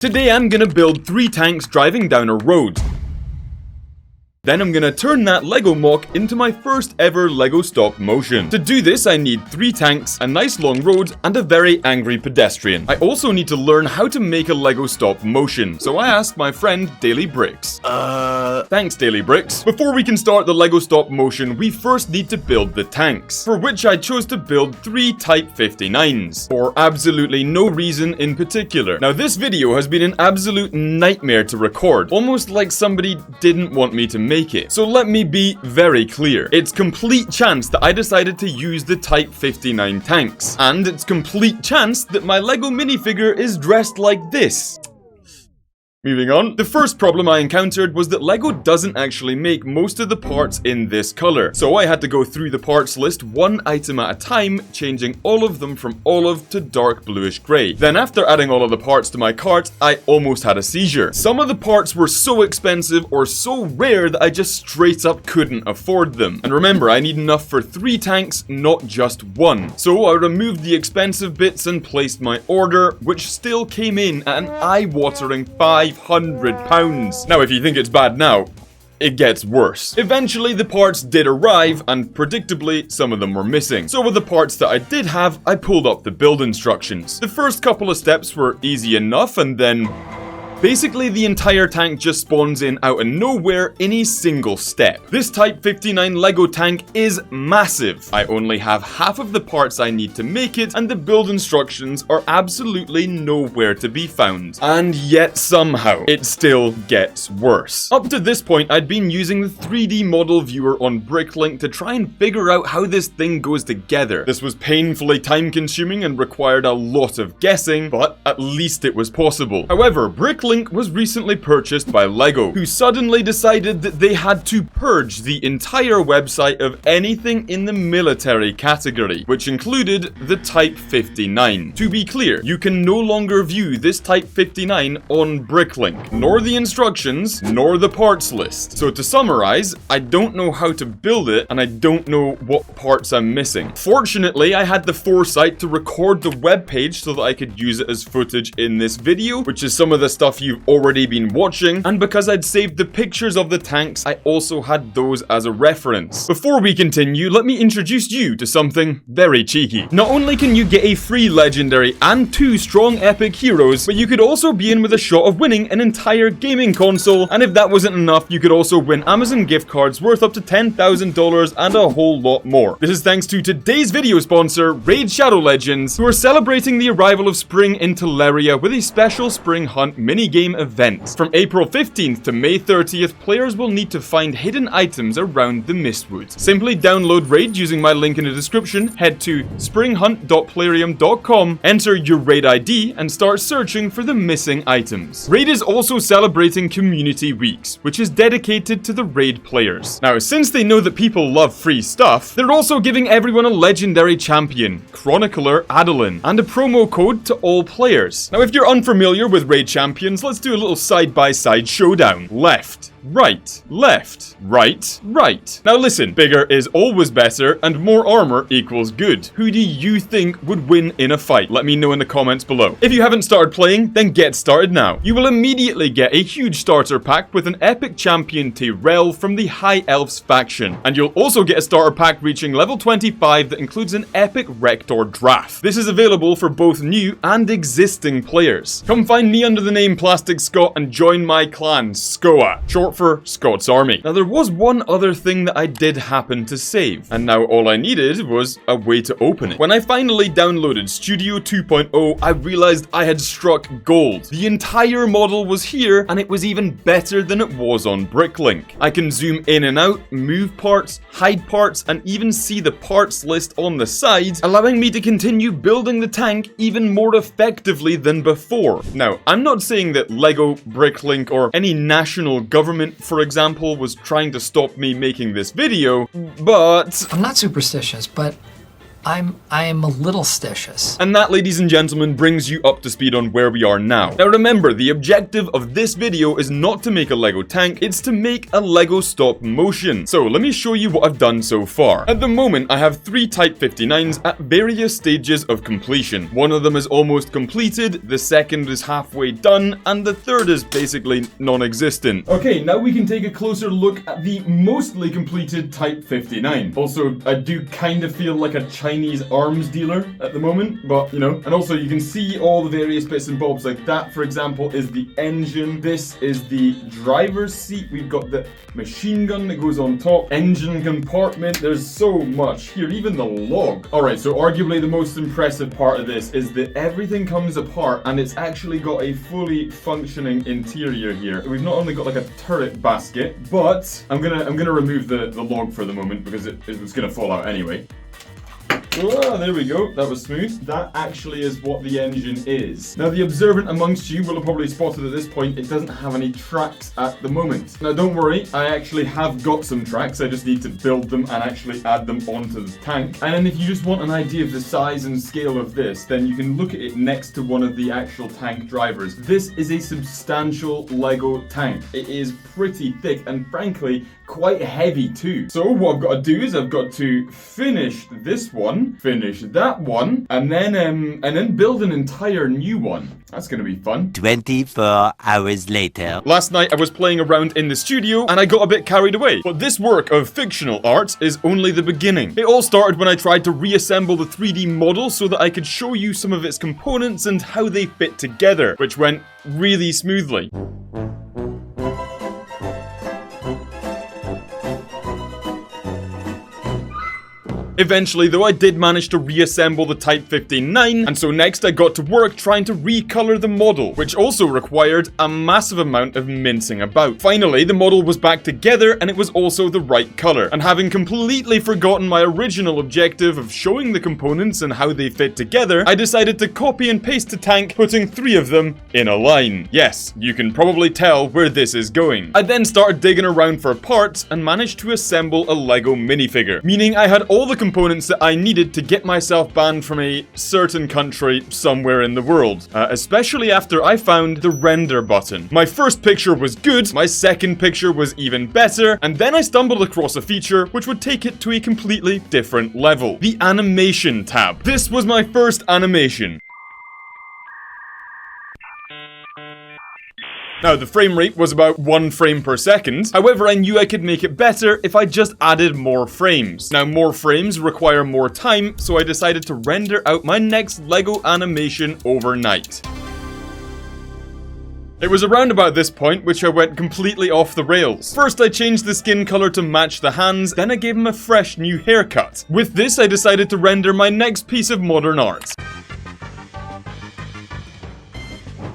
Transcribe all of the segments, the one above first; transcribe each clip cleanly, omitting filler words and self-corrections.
Today I'm gonna build 3 tanks driving down a road. Then I'm gonna turn that Lego mock into my first ever Lego stop motion. To do this, I need 3 tanks, a nice long road, and a very angry pedestrian. I also need to learn how to make a Lego stop motion, so I asked my friend Daily Bricks. Thanks, Daily Bricks. Before we can start the Lego stop motion, we first need to build the tanks, for which I chose to build 3 Type 59s, for absolutely no reason in particular. Now, this video has been an absolute nightmare to record, almost like somebody didn't want me to make it. So let me be very clear. It's complete chance that I decided to use the Type 59 tanks. And it's complete chance that my Lego minifigure is dressed like this. Moving on. The first problem I encountered was that Lego doesn't actually make most of the parts in this color. So I had to go through the parts list one item at a time, changing all of them from olive to dark bluish grey. Then after adding all of the parts to my cart, I almost had a seizure. Some of the parts were so expensive or so rare that I just straight up couldn't afford them. And remember, I need enough for 3 tanks, not just 1. So I removed the expensive bits and placed my order, which still came in at an eye-watering £500. Now, if you think it's bad now, it gets worse. Eventually, the parts did arrive, and predictably, some of them were missing. So with the parts that I did have, I pulled up the build instructions. The first couple of steps were easy enough, and then basically, the entire tank just spawns in out of nowhere in a single step. This Type 59 Lego tank is massive. I only have half of the parts I need to make it, and the build instructions are absolutely nowhere to be found. And yet somehow, it still gets worse. Up to this point, I'd been using the 3D model viewer on bricklink to try and figure out how this thing goes together. This was painfully time-consuming and required a lot of guessing, but at least it was possible. However, bricklink was recently purchased by Lego, who suddenly decided that they had to purge the entire website of anything in the military category, which included the Type 59. To be clear, you can no longer view this Type 59 on bricklink, nor the instructions, nor the parts list. So to summarize, I don't know how to build it, and I don't know what parts I'm missing. Fortunately, I had the foresight to record the webpage so that I could use it as footage in this video, which is some of the stuff you've already been watching, and because I'd saved the pictures of the tanks, I also had those as a reference. Before we continue, let me introduce you to something very cheeky. Not only can you get a free legendary and 2 strong epic heroes, but you could also be in with a shot of winning an entire gaming console, and if that wasn't enough, you could also win Amazon gift cards worth up to $10,000 and a whole lot more. This is thanks to today's video sponsor, Raid Shadow Legends, who are celebrating the arrival of spring in Teleria with a special spring hunt mini game event. From April 15th to May 30th, players will need to find hidden items around the Mistwoods. Simply download Raid using my link in the description, head to springhunt.plarium.com, enter your Raid ID, and start searching for the missing items. Raid is also celebrating Community Weeks, which is dedicated to the Raid players. Now, since they know that people love free stuff, they're also giving everyone a legendary champion, Chronicler Adeline, and a promo code to all players. Now, if you're unfamiliar with Raid champions, let's do a little side-by-side showdown. Left, right, left, right, right. Now listen, bigger is always better and more armor equals good. Who do you think would win in a fight? Let me know in the comments below. If you haven't started playing, then get started now. You will immediately get a huge starter pack with an epic champion Tyrell from the High Elves faction. And you'll also get a starter pack reaching level 25 that includes an epic Rector Draft. This is available for both new and existing players. Come find me under the name Plastic Scott and join my clan, Scoa, short for Scots Army. Now there was one other thing that I did happen to save, and now all I needed was a way to open it. When I finally downloaded Studio 2.0, I realized I had struck gold. The entire model was here, and it was even better than it was on bricklink. I can zoom in and out, move parts, hide parts, and even see the parts list on the side, allowing me to continue building the tank even more effectively than before. Now, I'm not saying that Lego, bricklink, or any national government, for example, was trying to stop me making this video, but I'm not superstitious, but I am a little stitious. And that, ladies and gentlemen, brings you up to speed on where we are now. Now remember, the objective of this video is not to make a Lego tank, it's to make a Lego stop motion. So let me show you what I've done so far. At the moment, I have 3 Type 59s at various stages of completion. One of them is almost completed, the second is halfway done, and the third is basically non-existent. Okay, now we can take a closer look at the mostly completed Type 59. Also, I do kind of feel like a Chinese arms dealer at the moment, but you know, and also you can see all the various bits and bobs. Like that, for example, is the engine. This is the driver's seat. We've got the machine gun that goes on top, engine compartment. There's so much here, even the log. Alright, so arguably the most impressive part of this is that everything comes apart and it's actually got a fully functioning interior here. We've not only got like a turret basket, but I'm gonna remove the log for the moment because it was gonna fall out anyway. Oh, there we go. That was smooth. That actually is what the engine is. Now, the observant amongst you will have probably spotted at this point it doesn't have any tracks at the moment. Now, don't worry. I actually have got some tracks. I just need to build them and actually add them onto the tank. And then if you just want an idea of the size and scale of this, then you can look at it next to one of the actual tank drivers. This is a substantial Lego tank. It is pretty thick and frankly quite heavy too. So what I've got to do is I've got to finish this one, finish that one, and then build an entire new one. That's gonna be fun. 24 hours later. Last night I was playing around in the studio and I got a bit carried away. But this work of fictional art is only the beginning. It all started when I tried to reassemble the 3D model so that I could show you some of its components and how they fit together, which went really smoothly. Eventually, though, I did manage to reassemble the Type 59, and so next I got to work trying to recolor the model, which also required a massive amount of mincing about. Finally, the model was back together, and it was also the right color. And having completely forgotten my original objective of showing the components and how they fit together, I decided to copy and paste the tank, putting 3 of them in a line. Yes, you can probably tell where this is going. I then started digging around for parts and managed to assemble a Lego minifigure, meaning I had all the components that I needed to get myself banned from a certain country somewhere in the world, especially after I found the render button. My first picture was good, my second picture was even better, and then I stumbled across a feature which would take it to a completely different level. The animation tab. This was my first animation. Now, the frame rate was about 1 frame per second. However, I knew I could make it better if I just added more frames. Now, more frames require more time, so I decided to render out my next Lego animation overnight. It was around about this point which I went completely off the rails. First, I changed the skin color to match the hands, then I gave him a fresh new haircut. With this, I decided to render my next piece of modern art.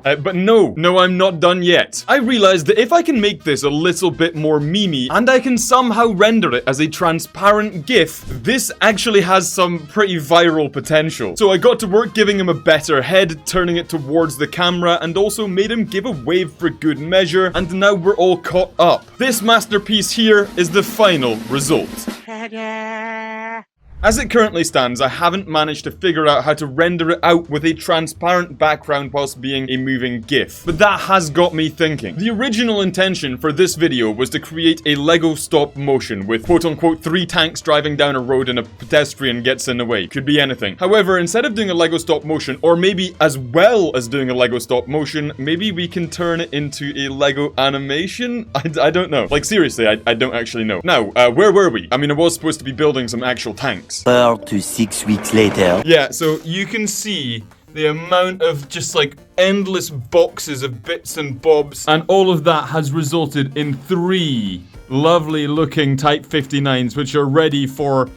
But no, I'm not done yet. I realized that if I can make this a little bit more memey, and I can somehow render it as a transparent GIF, this actually has some pretty viral potential. So I got to work giving him a better head, turning it towards the camera, and also made him give a wave for good measure, and now we're all caught up. This masterpiece here is the final result. As it currently stands, I haven't managed to figure out how to render it out with a transparent background whilst being a moving GIF. But that has got me thinking. The original intention for this video was to create a Lego stop motion with quote-unquote 3 tanks driving down a road and a pedestrian gets in the way. Could be anything. However, instead of doing a Lego stop motion, or maybe as well as doing a Lego stop motion, maybe we can turn it into a Lego animation? I don't know. Like seriously, I don't actually know. Now, where were we? I mean, I was supposed to be building some actual tanks. 4 to 6 weeks later. Yeah, so you can see the amount of just like endless boxes of bits and bobs, and all of that has resulted in 3 lovely looking Type 59s which are ready for,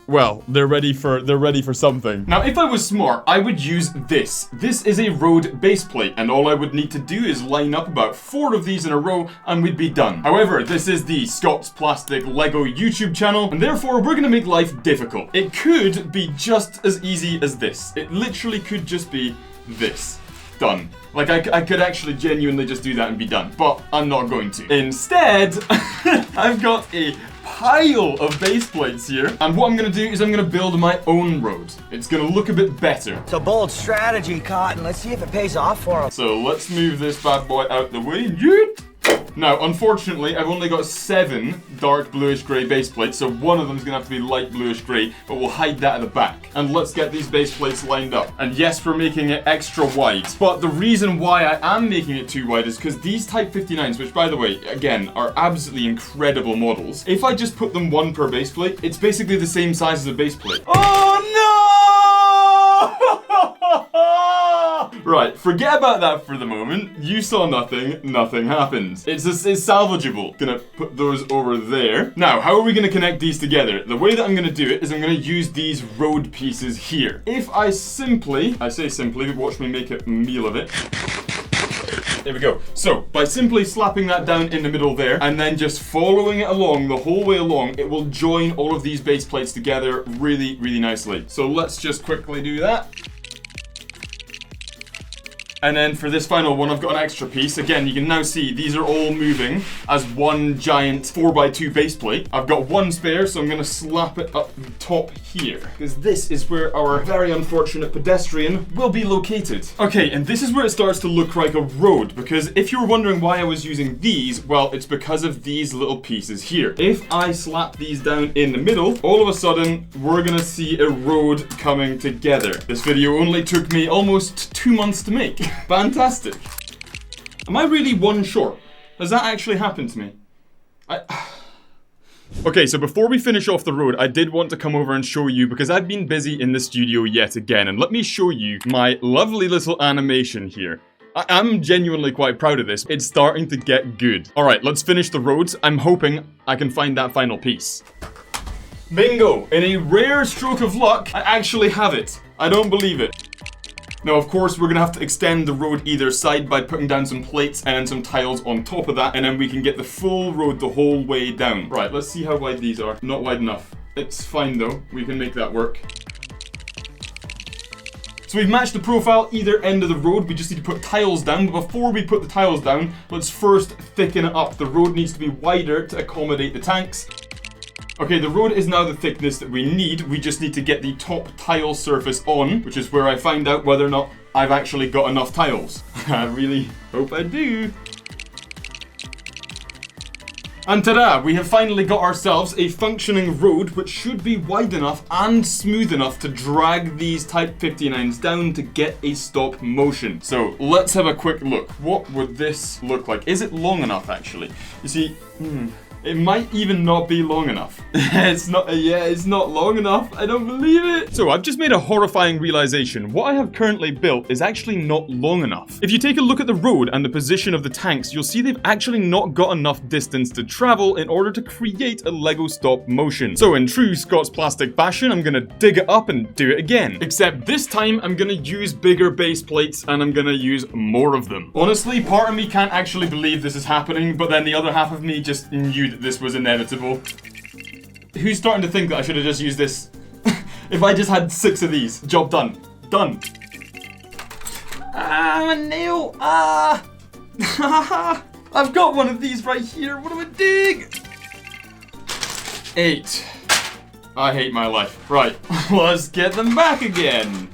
well, they're ready for something. Now, if I was smart, I would use this. This is a road base plate, and all I would need to do is line up about 4 of these in a row, and we'd be done. However, this is the Scots Plastic Lego YouTube channel, and therefore we're gonna make life difficult. It could be just as easy as this. It literally could just be this. Done. Like, I could actually genuinely just do that and be done, but I'm not going to. Instead, I've got a pile of base plates here. And what I'm gonna do is I'm gonna build my own road. It's gonna look a bit better. It's a bold strategy, Cotton. Let's see if it pays off for him. So let's move this bad boy out the way. Yeet! Now, unfortunately, I've only got 7 dark bluish grey base plates, so one of them is going to have to be light bluish grey, but we'll hide that at the back. And let's get these base plates lined up. And yes, we're making it extra wide. But the reason why I am making it too wide is because these Type 59s, which by the way, again, are absolutely incredible models, if I just put them one per base plate, it's basically the same size as a base plate. Oh no! Right, forget about that for the moment. You saw nothing, nothing happens. It's salvageable. Gonna put those over there. Now, how are we gonna connect these together? The way that I'm gonna do it is I'm gonna use these road pieces here. If I say simply, but watch me make a meal of it. There we go. So, by simply slapping that down in the middle there, and then just following it along the whole way along, it will join all of these base plates together really, really nicely. So let's just quickly do that. And then for this final one, I've got an extra piece. Again, you can now see these are all moving as one giant 4x2 base plate. I've got one spare, so I'm gonna slap it up the top here, because this is where our very unfortunate pedestrian will be located. Okay, and this is where it starts to look like a road, because if you were wondering why I was using these, well, it's because of these little pieces here. If I slap these down in the middle, all of a sudden, we're gonna see a road coming together. This video only took me almost 2 months to make. Fantastic. Am I really one short? Has that actually happened to me? Okay, so before we finish off the road, I did want to come over and show you, because I've been busy in the studio yet again, and let me show you my lovely little animation here. I'm genuinely quite proud of this. It's starting to get good. Alright, let's finish the roads. I'm hoping I can find that final piece. Bingo! In a rare stroke of luck, I actually have it. I don't believe it. Now, of course, we're gonna have to extend the road either side by putting down some plates and then some tiles on top of that, and then we can get the full road the whole way down. Right, let's see how wide these are. Not wide enough. It's fine though. We can make that work. So we've matched the profile either end of the road. We just need to put tiles down. But before we put the tiles down, let's first thicken it up. The road needs to be wider to accommodate the tanks. Okay, the road is now the thickness that we need. We just need to get the top tile surface on, which is where I find out whether or not I've actually got enough tiles. I really hope I do. And ta-da! We have finally got ourselves a functioning road which should be wide enough and smooth enough to drag these Type 59s down to get a stop motion. So let's have a quick look. What would this look like? Is it long enough actually? You see, it might even not be long enough. It's not long enough. I don't believe it. So I've just made a horrifying realization. What I have currently built is actually not long enough. If you take a look at the road and the position of the tanks, you'll see they've actually not got enough distance to travel in order to create a Lego stop motion. So in true Scots plastic fashion, I'm gonna dig it up and do it again. Except this time, I'm gonna use bigger base plates and I'm gonna use more of them. Honestly, part of me can't actually believe this is happening, but then the other half of me just knew that this was inevitable. Who's starting to think that I should have just used this? If I just had 6 of these. Job done. Done. Ah, my nail. Ah. I've got one of these right here. What do I doing? 8. I hate my life. Right, let's get them back again.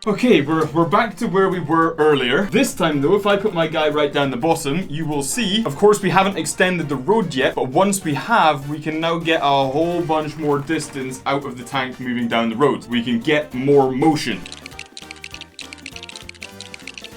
Okay, we're back to where we were earlier. This time though, if I put my guy right down the bottom, you will see, of course we haven't extended the road yet, but once we have, we can now get a whole bunch more distance out of the tank moving down the road. We can get more motion.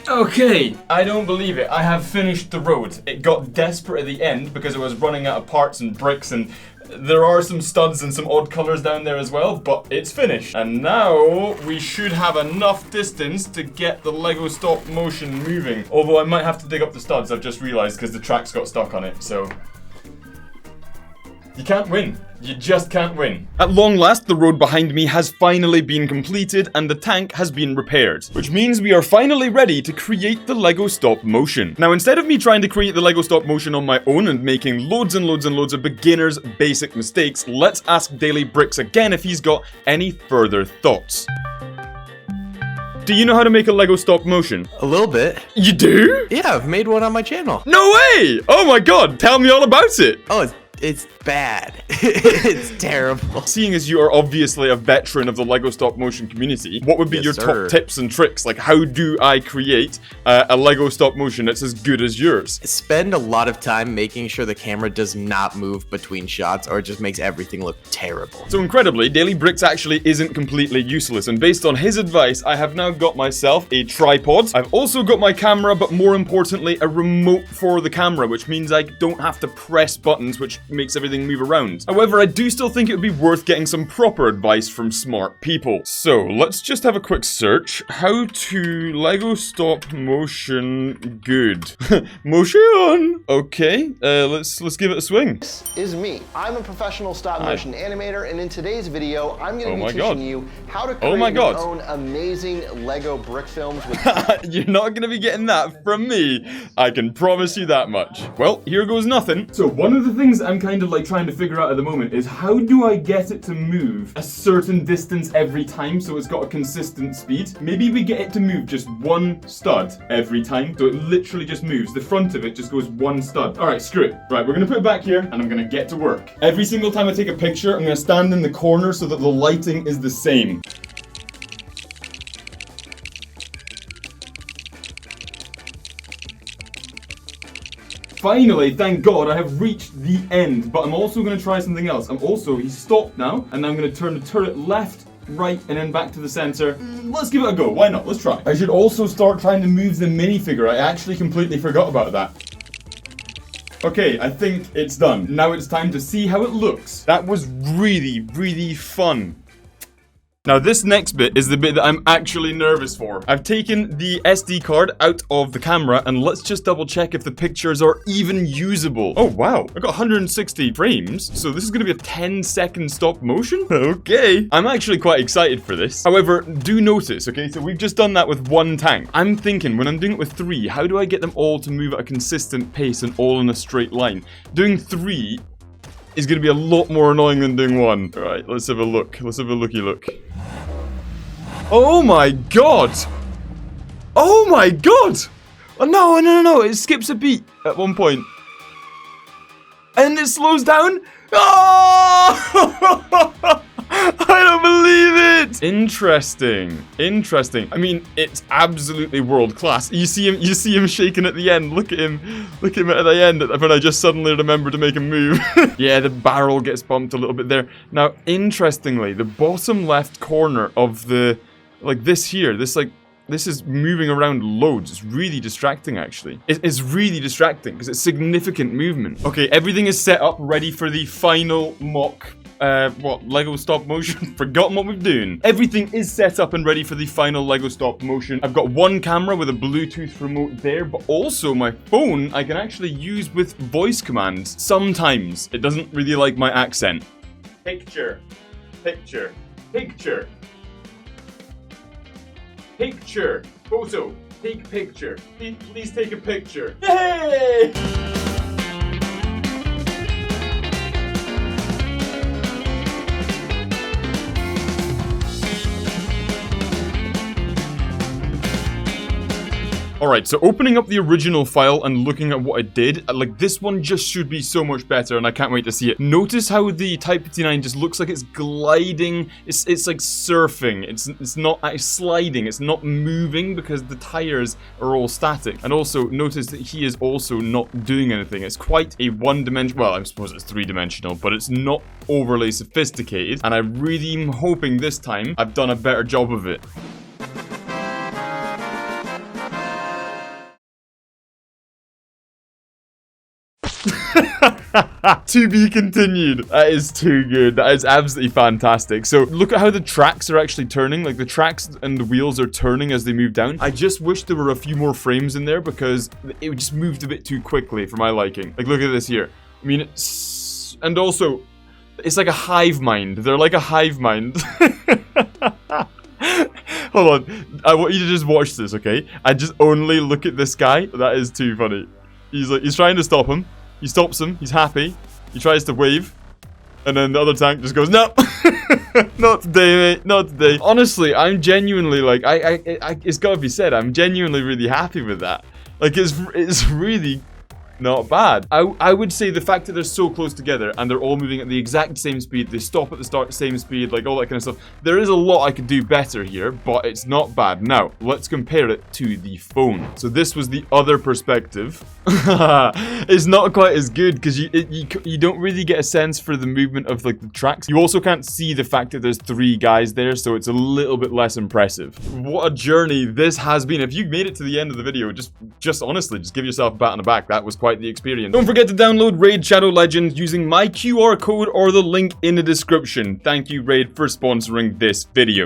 Okay, I don't believe it. I have finished the road. It got desperate at the end because it was running out of parts and bricks, and there are some studs and some odd colors down there as well, but it's finished. And now we should have enough distance to get the Lego stop motion moving. Although I might have to dig up the studs, I've just realized, because the tracks got stuck on it, so you can't win. You just can't win. At long last, the road behind me has finally been completed and the tank has been repaired, which means we are finally ready to create the Lego stop motion. Now, instead of me trying to create the Lego stop motion on my own and making loads and loads and loads of beginners' basic mistakes, let's ask Daily Bricks again if he's got any further thoughts. do you know how to make a Lego stop motion? A little bit. You do? Yeah, I've made one on my channel. No way! Oh my god, tell me all about it! Oh, it's bad. It's terrible. Seeing as you are obviously a veteran of the Lego stop motion community, what would be your top tips and tricks? Like, how do I create a Lego stop motion that's as good as yours? Spend a lot of time making sure the camera does not move between shots, or it just makes everything look terrible. So incredibly, Daily Bricks actually isn't completely useless, and based on his advice, I have now got myself a tripod. I've also got my camera, but more importantly, a remote for the camera, which means I don't have to press buttons, which makes everything move around. However, I do still think it would be worth getting some proper advice from smart people. So let's just have a quick search. How to Lego stop motion good. Motion. Okay, let's give it a swing. This is me. I'm a professional stop motion animator, and in today's video, I'm going to be teaching you how to create your own amazing Lego brick films with You're not going to be getting that from me. I can promise you that much. Well, here goes nothing. So one of the things I'm kind of like trying to figure out at the moment is how do I get it to move a certain distance every time so it's got a consistent speed? Maybe we get it to move just one stud every time, so it literally just moves. The front of it just goes one stud. All right, screw it. Right, we're gonna put it back here and I'm gonna get to work. Every single time I take a picture, I'm gonna stand in the corner so that the lighting is the same. Finally, thank God, I have reached the end, but I'm also going to try something else. He's stopped now, and I'm going to turn the turret left, right, and then back to the center. Let's give it a go, why not? Let's try. I should also start trying to move the minifigure. I actually completely forgot about that. Okay, I think it's done. Now it's time to see how it looks. That was really, really fun. Now this next bit is the bit that I'm actually nervous for. I've taken the SD card out of the camera and let's just double check if the pictures are even usable. Oh wow, I got 160 frames, so this is gonna be a 10-second stop motion? Okay. I'm actually quite excited for this. However, do notice, okay, so we've just done that with one tank. I'm thinking when I'm doing it with 3, how do I get them all to move at a consistent pace and all in a straight line? Doing 3 is going to be a lot more annoying than doing 1. Alright, let's have a look. Let's have a looky look. Oh my god! Oh my god! Oh, no. It skips a beat at one point. And it slows down. Oh! I don't believe it! Interesting. I mean, it's absolutely world class. You see him shaking at the end. Look at him at the end when I just suddenly remember to make him move. Yeah, the barrel gets bumped a little bit there. Now, interestingly, the bottom left corner of the, like this here, this is moving around loads. It's really distracting, actually. It's really distracting because it's significant movement. Okay, everything is set up, ready for the final mock Lego stop motion. Forgotten what we're doing. Everything is set up and ready for the final Lego stop motion. I've got one camera with a Bluetooth remote there, but also my phone I can actually use with voice commands. Sometimes. It doesn't really like my accent. Picture. Picture. Picture. Picture. Photo. Take picture. Please take a picture. Yay! Alright, so opening up the original file and looking at what I did, like this one just should be so much better and I can't wait to see it. Notice how the Type 59 just looks like it's gliding, it's like surfing, it's not sliding, it's not moving because the tires are all static. And also notice that he is also not doing anything. It's quite a one-dimensional, well I suppose it's three-dimensional, but it's not overly sophisticated and I really am hoping this time I've done a better job of it. To be continued. That is too good. That is absolutely fantastic. So look at how the tracks are actually turning. Like the tracks and the wheels are turning as they move down. I just wish there were a few more frames in there because it just moved a bit too quickly for my liking. Like look at this here. I mean, and also it's like a hive mind. They're like a hive mind. Hold on. I want you to just watch this, okay? I just only look at this guy. That is too funny. He's trying to stop him. He stops him. He's happy. He tries to wave. And then the other tank just goes, no, not today, mate, not today. Honestly, I'm genuinely like, it's gotta be said, I'm genuinely really happy with that. Like, it's really not bad. I would say the fact that they're so close together and they're all moving at the exact same speed, they stop at the start same speed, like all that kind of stuff. There is a lot I could do better here, but it's not bad. Now, let's compare it to the phone. So this was the other perspective. It's not quite as good because you don't really get a sense for the movement of like the tracks. You also can't see the fact that there's 3 guys there, so it's a little bit less impressive. What a journey this has been. If you made it to the end of the video, just honestly, just give yourself a pat on the back. That was quite the experience. Don't forget to download Raid Shadow Legends using my QR code or the link in the description. Thank you, Raid, for sponsoring this video.